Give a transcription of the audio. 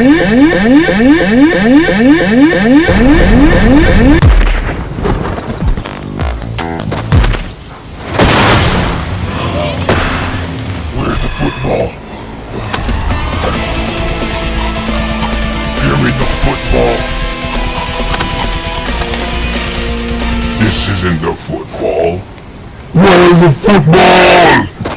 Where's the football? Give me the football. This isn't the football. Where's the football?